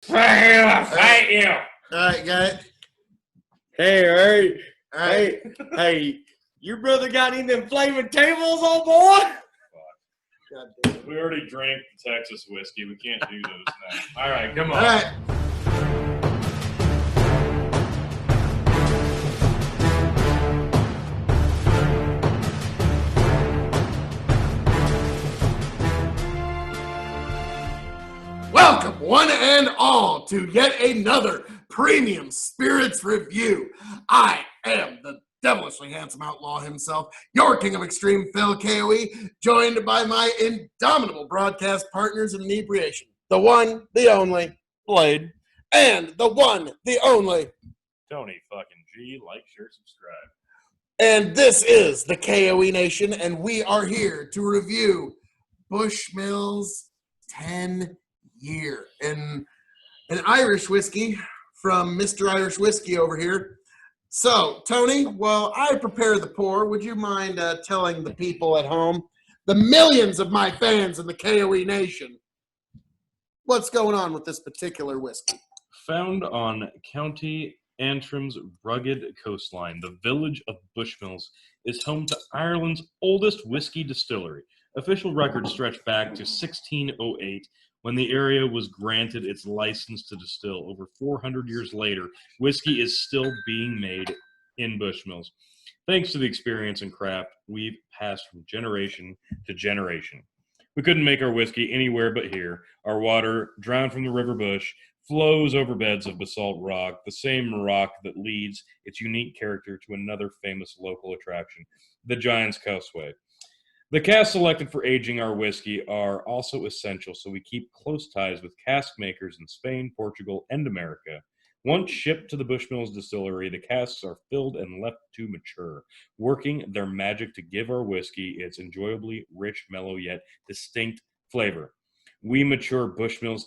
Fight you. All right, guys. Hey, All right. hey, your brother got any of them flaming tables on board? God damn it. We already drank the Texas whiskey. We can't do those now. All right, come on. All right. Welcome, one and all, to yet another Premium Spirits Review. I am the devilishly handsome outlaw himself, your king of extreme, Phil K.O.E., joined by my indomitable broadcast partners in inebriation, the one, the only, Blade. and the one, the only. Tony fucking G, like, share, subscribe. And this is the K.O.E. Nation, and we are here to review Bushmills 10-year. And an Irish whiskey from Mr. Irish Whiskey over here. So, Tony, while I prepare the pour, would you mind telling the people at home, the millions of my fans in the K.O.E. Nation, what's going on with this particular whiskey? Found on County Antrim's rugged coastline, the village of Bushmills is home to Ireland's oldest whiskey distillery. Official records stretch back to 1608, when the area was granted its license to distill. Over 400 years later, whiskey is still being made in Bushmills. Thanks to the experience and craft we've passed from generation to generation. We couldn't make our whiskey anywhere but here. Our water, drowned from the river Bush, flows over beds of basalt rock, the same rock that leads its unique character to another famous local attraction, the Giant's Causeway. The casks selected for aging our whiskey are also essential, so we keep close ties with cask makers in Spain, Portugal, and America. Once shipped to the Bushmills distillery, the casks are filled and left to mature, working their magic to give our whiskey its enjoyably rich, mellow, yet distinct flavor. We mature Bushmills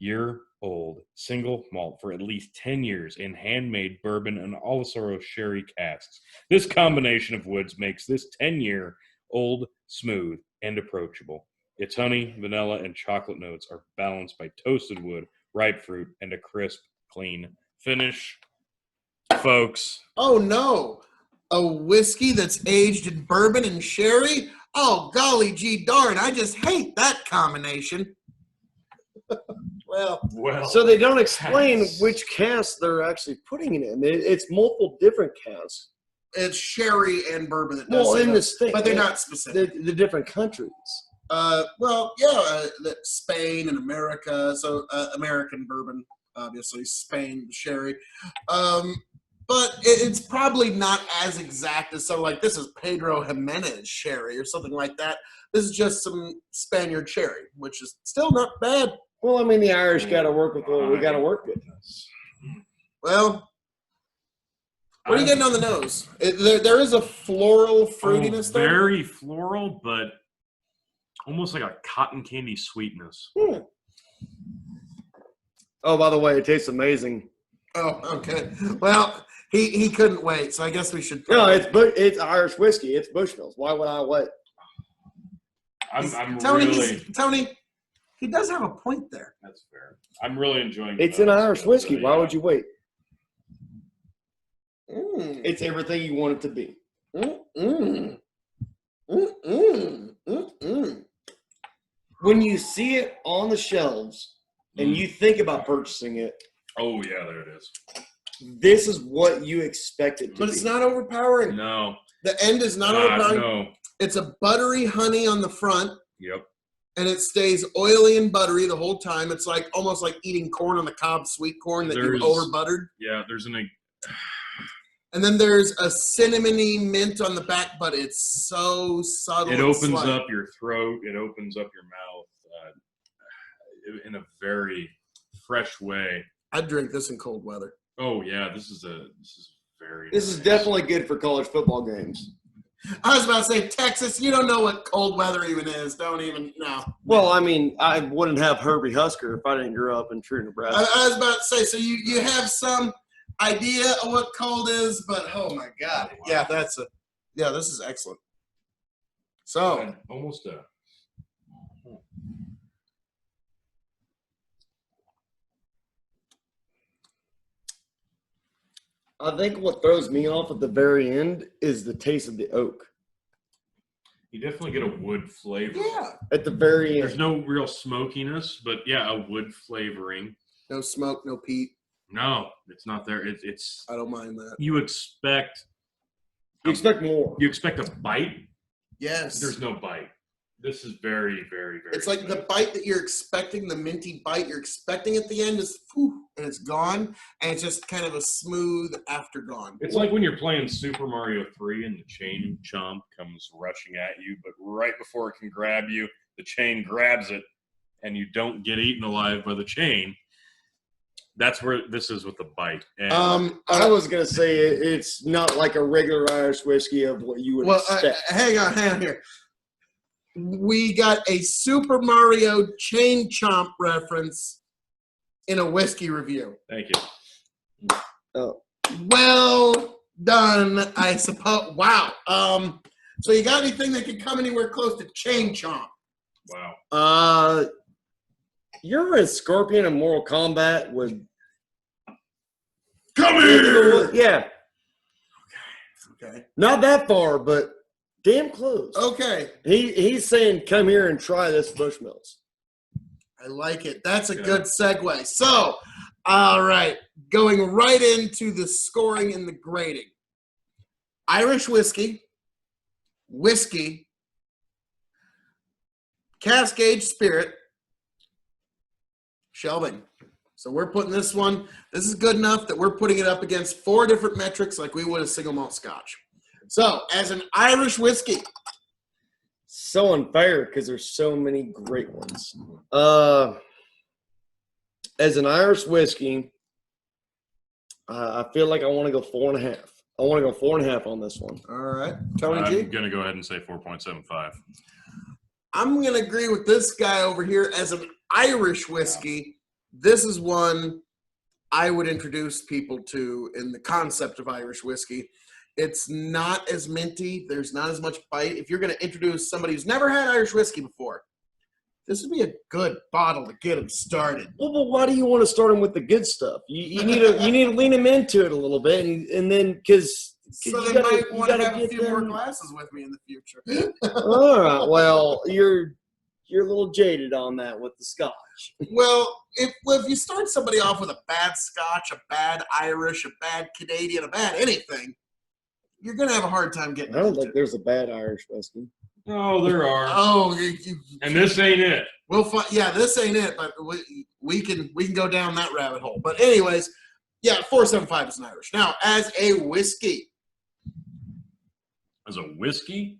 10-year-old single malt for at least 10 years in handmade bourbon and Oloroso sherry casks. This combination of woods makes this 10-year-old smooth and approachable. Its honey, vanilla, and chocolate notes are balanced by toasted wood, ripe fruit, and a crisp, clean finish. Folks. Oh, no. A whiskey that's aged in bourbon and sherry? Oh, golly gee darn. I just hate that combination. Well, So they don't explain which cast they're actually putting it in. It's multiple different casts. it's sherry and bourbon that does Well, say in that, the state, but they're not specific. the different countries. Spain and America, so American bourbon, obviously, Spain sherry. But it's probably not as exact as something like this is Pedro Jimenez sherry or something like that. This is just some Spaniard sherry, which is still not bad. Well, I mean, the Irish got to work with what we got to work with. Well, what are you getting on the nose? There is a floral fruitiness there. Very floral, but almost like a cotton candy sweetness. Oh, by the way, it tastes amazing. Oh, okay. Well, he couldn't wait, so I guess we should. No, it's Irish whiskey. It's Bushmills. Why would I wait? I'm Tony, really. Tony, he does have a point there. That's fair. I'm really enjoying. It's an Irish whiskey. Why would you wait? Mm. It's everything you want it to be. When you see it on the shelves and you think about purchasing it, Oh yeah, there it is. this is what you expect it to But be. it's not overpowering. No. The end is not overpowering. No. It's a buttery honey on the front, Yep. and it stays oily and buttery the whole time. It's like almost like eating corn on the cob, sweet corn that you over buttered. Yeah, there's an. And then there's a cinnamony mint on the back, but it's so subtle. It opens up your throat. It opens up your mouth in a very fresh way. I'd drink this in cold weather. Oh yeah, this is very. This is definitely good for college football games. I was about to say, Texas, you don't know what cold weather even is. Don't even know. Well, I mean, I wouldn't have Herbie Husker if I didn't grow up in true Nebraska. I was about to say, so you have some idea of what cold is, but oh my God. Yeah, this is excellent. So Almost a. I think what throws me off at the very end is the taste of the oak. You definitely get a wood flavor. Yeah. At the very end. There's no real smokiness, but yeah, a wood flavoring. No smoke, no peat. No, it's not there. It's I don't mind that. you expect more. you expect a bite. Yes. There's no bite. This is very, very, very. It's like the bite that you're expecting, the minty bite you're expecting at the end is whew, and it's gone, and it's just kind of a smooth after gone. It's like when you're playing Super Mario 3 and the chain chomp comes rushing at you, but right before it can grab you, the chain grabs it, and you don't get eaten alive by the chain. That's where this is with the bite. And I was gonna say it's not like a regular Irish whiskey of what you would expect. Hang on here. We got a Super Mario chain chomp reference in a whiskey review. thank you. Oh, Well done, I suppose. Wow. So you got anything that can come anywhere close to chain chomp? Wow. you're a Scorpion in Mortal Kombat would Come here. yeah, Okay. not that far, but damn close. Okay. He's saying, "Come here and try this Bushmills." I like it. That's a good segue. So, all right, going right into the scoring and the grading. Irish whiskey, Cascade Spirit, shelving. So we're putting this one, this is good enough that we're putting it up against 4 different metrics like we would a single malt scotch. So, as an Irish whiskey, So unfair because there's so many great ones. As an Irish whiskey, I feel like I want to go 4.5. I want to go 4.5 on this one. all right, Tony I'm G. going to go ahead and say 4.75. I'm going to agree with this guy over here. As an Irish whiskey, this is one I would introduce people to in the concept of Irish whiskey. It's not as minty. There's not as much bite. If you're going to introduce somebody who's never had Irish whiskey before, this would be a good bottle to get them started. Well, but why do you want to start them with the good stuff? You need to lean them into it a little bit, and then because So they might want to have a few more glasses with me in the future. All right. Well, you're a little jaded on that with the Scotch. Well, if you start somebody off with a bad Scotch, a bad Irish, a bad Canadian, a bad anything, you're going to have a hard time getting I don't into think it. there's a bad Irish whiskey. Oh, there are. Oh, And this ain't it. we'll find. Yeah, this ain't it, but we can go down that rabbit hole. But anyways, yeah, 4.75 is an Irish. Now, as a whiskey, As a whiskey,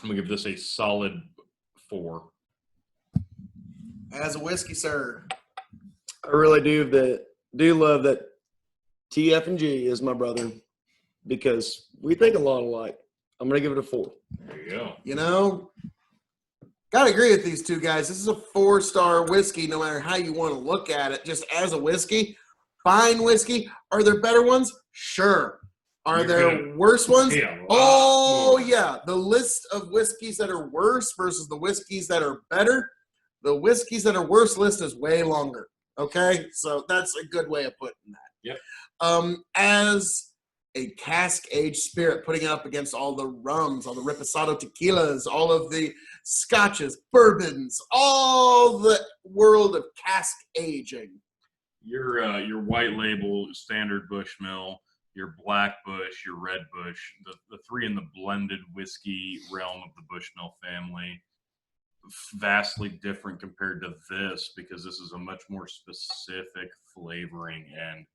I'm going to give this a solid 4. as a whiskey, sir, I really do love that TF and G is my brother because we think a lot alike. I'm going to give it a 4. There you go. you know, gotta agree with these two guys. This is a 4-star whiskey, no matter how you want to look at it. Just as a whiskey, fine whiskey. Are there better ones? Sure. Are there worse ones? Yeah, Oh, yeah. The list of whiskeys that are worse versus the whiskeys that are better, the whiskeys that are worse list is way longer. Okay? So that's a good way of putting that. Yep. As a cask-aged spirit, putting it up against all the rums, all the reposado tequilas, all of the scotches, bourbons, all the world of cask aging. Your white label standard Bushmill, your Black Bush, your Red Bush, the 3 in the blended whiskey realm of the Bushmill family, vastly different compared to this because this is a much more specific flavoring. And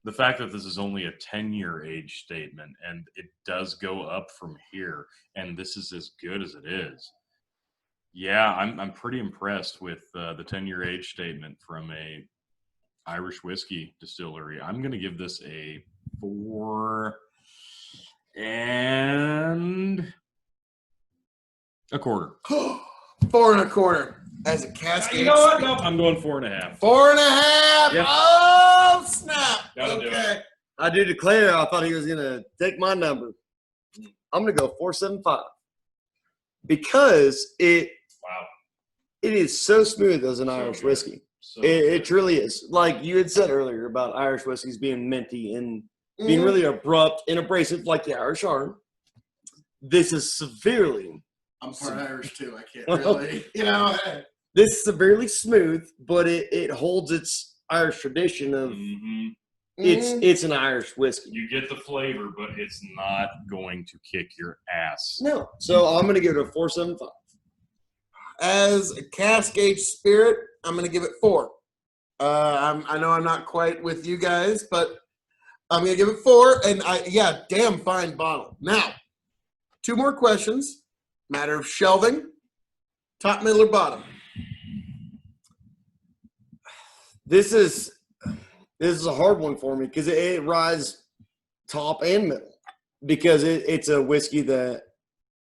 the fact that this is only a 10-year age statement and it does go up from here, and this is as good as it is. Yeah, I'm pretty impressed with the 10-year age statement from a Irish whiskey distillery. I'm going to give this a 4 and a quarter. 4 1/4 as a cascade. You know what? Nope, I'm going 4.5. 4.5. Yep. Oh snap! Gotta do Okay. it. I do declare I thought he was going to take my number. I'm going to go 4.75 because Wow. is so smooth as an Irish good. whiskey. So It truly is. Like you had said earlier about Irish whiskeys being minty and being Mhm. really abrupt and abrasive like the Irish are. This is severely. I'm part Irish too. I can't really, This is severely smooth, but it holds its Irish tradition of mhm. it's an Irish whiskey. You get the flavor, but it's not going to kick your ass. No. So I'm gonna give it a 4.75. As a Cascade Spirit, I'm going to give it 4. I know I'm not quite with you guys, but I'm going to give it 4. And damn fine bottle. Now, 2 more questions. Matter of shelving, top, middle, or bottom. This is a hard one for me because it rides top and middle because it's a whiskey that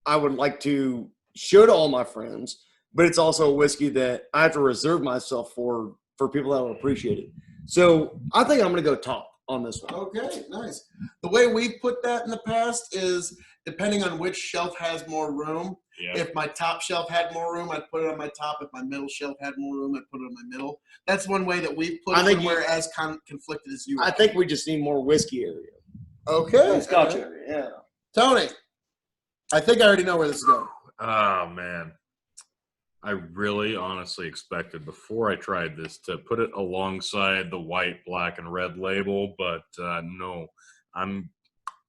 I would like to show to all my friends, but it's also a whiskey that I have to reserve myself for people that will appreciate it. So I think I'm going to go top on this one. Okay, nice. The way we've put that in the past is depending on which shelf has more room. Yeah. If my top shelf had more room, I'd put it on my top. If my middle shelf had more room, I'd put it on my middle. That's one way that we've put it when we're as conflicted as you are. I think we just need more whiskey area. Okay. Scotch okay. area, yeah. Tony, I think I already know where this is going. Oh, man. I really honestly expected before I tried this to put it alongside the white, black, and red label, but no.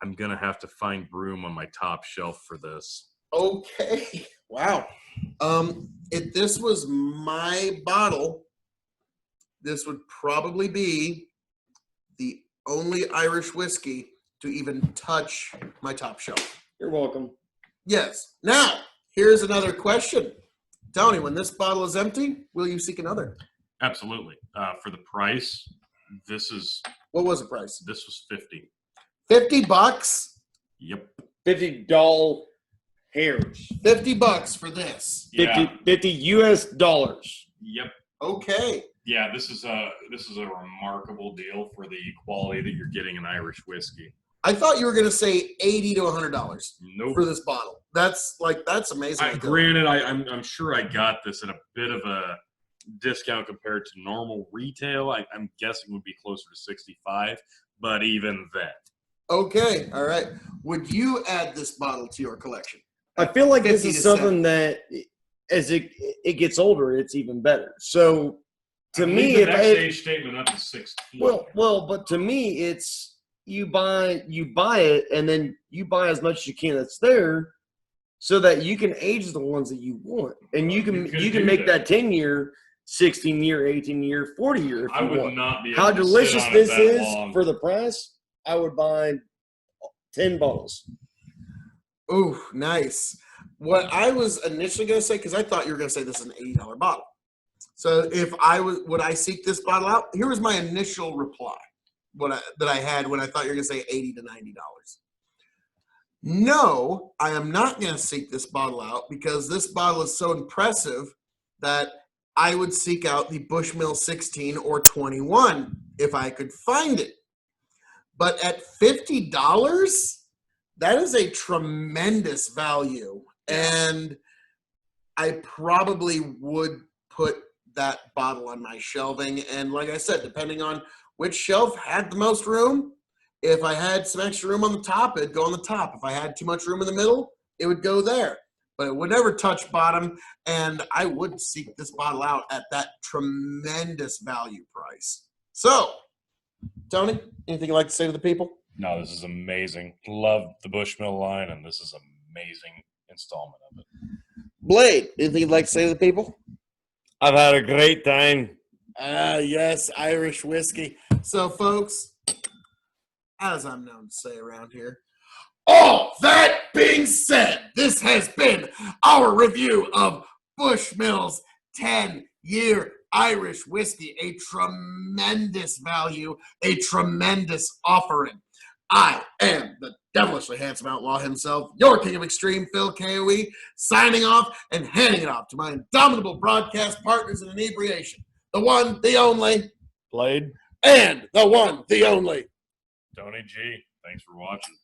I'm going to have to find room on my top shelf for this. Okay. Wow. If this was my bottle, this would probably be the only Irish whiskey to even touch my top shelf. You're welcome. Yes. Now, here's another question. Tony, when this bottle is empty, will you seek another? Absolutely. For the price, What was the price? this was $50. $50? Yep. $50 hairs. $50 for this. Yeah. 50 US dollars. Yep. Okay. Yeah, this is a remarkable deal for the quality that you're getting in Irish whiskey. I thought you were going to say $80 to $100 Nope. for this bottle. That's amazing. Granted, I'm sure I got this at a bit of a discount compared to normal retail. I'm guessing would be closer to 65, but even then. Okay, all right. Would you add this bottle to your collection? I feel like this 50 is to something that as it gets older, it's even better. So to me, the next age statement up to 16. Well, but to me, it's you buy it and then you buy as much as you can that's there, so that you can age the ones that you want, and you can make that 10-year, 16-year, 18-year, 40-year. If I you would want. not be. How able to delicious sit on this it that is long. for the price! I would buy 10 bottles. Ooh, nice. What I was initially going to say, because I thought you were going to say this is an $80 bottle. So if would I seek this bottle out? Here was my initial reply, that I had when I thought you were going to say $80 to $90. No, I am not going to seek this bottle out because this bottle is so impressive that I would seek out the Bushmills 16 or 21 if I could find it. But at $50, that is a tremendous value. And I probably would put that bottle on my shelving. And like I said, depending on which shelf had the most room, if I had some extra room on the top, it'd go on the top. If I had too much room in the middle, it would go there. But it would never touch bottom. And I would seek this bottle out at that tremendous value price. So, Tony, anything you'd like to say to the people? No, this is amazing. Love the Bushmill line, and this is amazing installment of it. Blade, anything you'd like to say to the people? I've had a great time. Yes, Irish whiskey. So, folks, as I'm known to say around here, all that being said, this has been our review of Bushmills 10-year Irish whiskey, a tremendous value, a tremendous offering. I am the devilishly handsome outlaw himself, your king of extreme, Phil K.O.E., signing off and handing it off to my indomitable broadcast partners in inebriation. The one, the only, Blade, and the one, the only, Tony G. Thanks for watching.